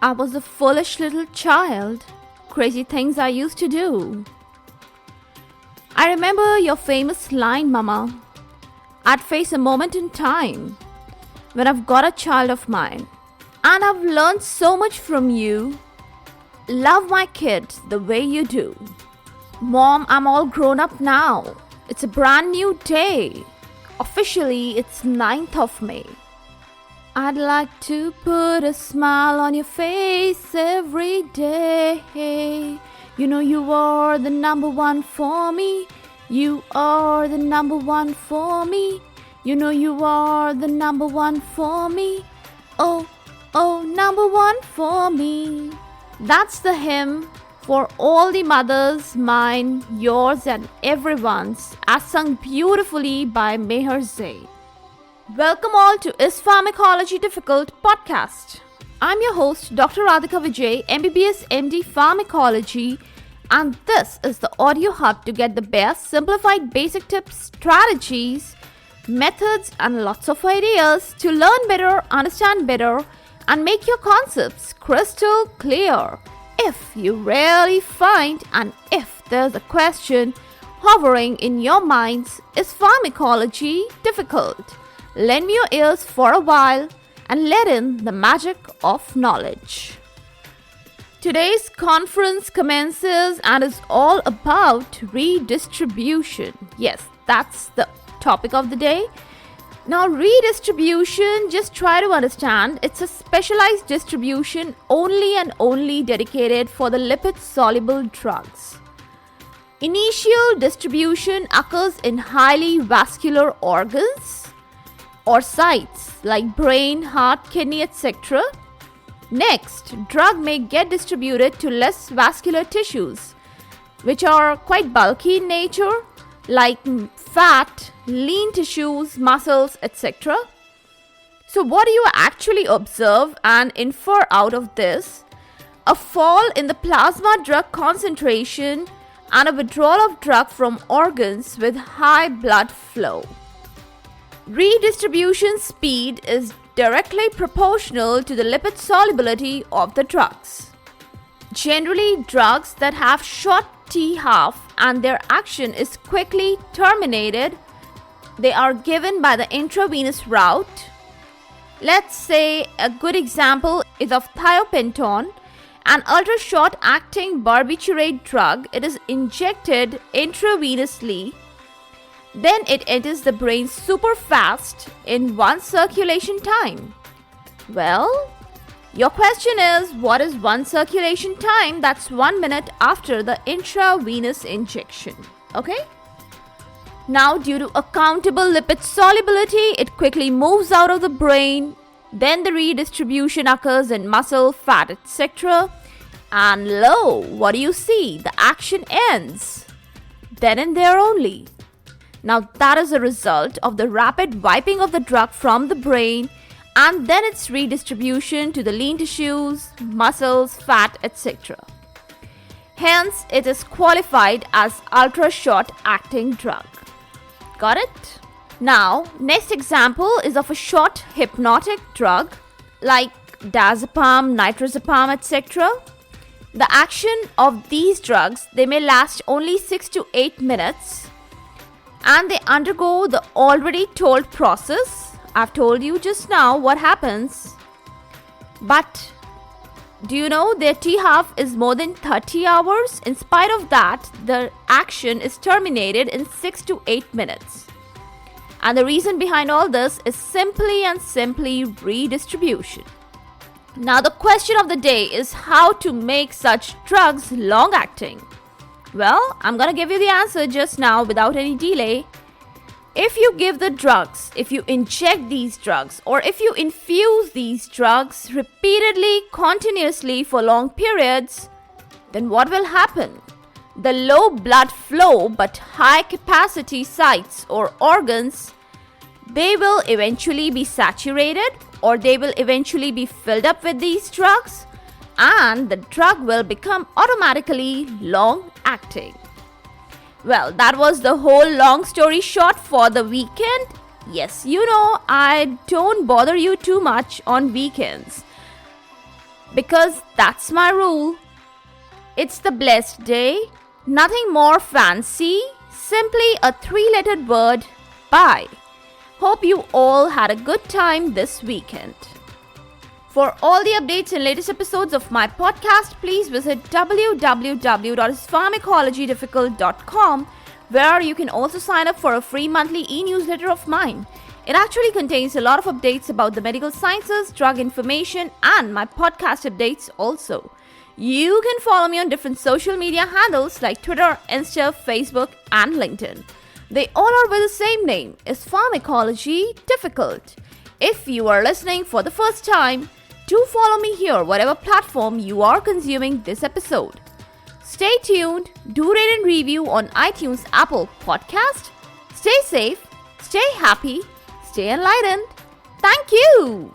I was a foolish little child. Crazy things I used to do. I remember your famous line, Mama. I'd face a moment in time when I've got a child of mine. And I've learned so much from you. Love my kid the way you do. Mom, I'm all grown up now. It's a brand new day. Officially, it's 9th of May. I'd like to put a smile on your face every day. You know you are the number one for me. You are the number one for me. You know you are the number one for me. Oh, number one for me. That's the hymn for all the mothers, mine, yours and everyone's, as sung beautifully by Maher Zain. Welcome all to Is Pharmacology Difficult podcast. I'm your host, Dr. Radhika Vijay, MBBS MD Pharmacology, and this is the audio hub to get the best simplified basic tips, strategies, methods, and lots of ideas to learn better, understand better, and make your concepts crystal clear. If you really find and if there's a question hovering in your minds, is pharmacology difficult? Lend me your ears for a while and let in the magic of knowledge. Today's conference commences and is all about redistribution. Yes, that's the topic of the day. Now, redistribution, just try to understand, it's a specialized distribution only and only dedicated for the lipid-soluble drugs. Initial distribution occurs in highly vascular organs or sites like brain, heart, kidney, etc. Next, drug may get distributed to less vascular tissues, which are quite bulky in nature, like fat, lean tissues, muscles, etc. So what do you actually observe and infer out of this? A fall in the plasma drug concentration and a withdrawal of drug from organs with high blood flow. Redistribution speed is directly proportional to the lipid solubility of the drugs. Generally, drugs that have short T-half and their action is quickly terminated, they are given by the intravenous route. Let's say a good example is of thiopenton, an ultra-short acting barbiturate drug. It is injected intravenously. Then it enters the brain super fast in one circulation time. Well, your question is, what is one circulation time? That's 1 minute after the intravenous injection. Okay? Now, due to accountable lipid solubility, it quickly moves out of the brain. Then the redistribution occurs in muscle, fat, etc. And lo, what do you see? The action ends. Then and there only. Now that is a result of the rapid wiping of the drug from the brain and then its redistribution to the lean tissues, muscles, fat, etc. Hence, it is qualified as ultra-short acting drug. Got it? Now, next example is of a short hypnotic drug like diazepam, nitrazepam, etc. The action of these drugs, they may last only 6 to 8 minutes. And they undergo the already told process. I've told you just now what happens. But do you know their T-half is more than 30 hours? In spite of that, the action is terminated in 6 to 8 minutes. And the reason behind all this is simply redistribution. Now the question of the day is how to make such drugs long-acting. Well, I'm gonna give you the answer just now without any delay. If you give the drugs, if you inject these drugs, or if you infuse these drugs repeatedly, continuously for long periods, then what will happen? The low blood flow but high capacity sites or organs, they will eventually be saturated or they will eventually be filled up with these drugs, and the drug will become automatically long-acting. Well, that was the whole long story short for the weekend. Yes, you know, I don't bother you too much on weekends. because that's my rule. It's the blessed day, nothing more fancy, simply a 3-lettered word, bye. Hope you all had a good time this weekend. For all the updates and latest episodes of my podcast, please visit www.pharmacologydifficult.com, where you can also sign up for a free monthly e-newsletter of mine. It actually contains a lot of updates about the medical sciences, drug information, and my podcast updates also. You can follow me on different social media handles like Twitter, Insta, Facebook, and LinkedIn. They all are with the same name, is Pharmacology Difficult. If you are listening for the first time, do follow me here, whatever platform you are consuming this episode. Stay tuned, do rate and review on iTunes, Apple Podcast. Stay safe, stay happy, stay enlightened. Thank you.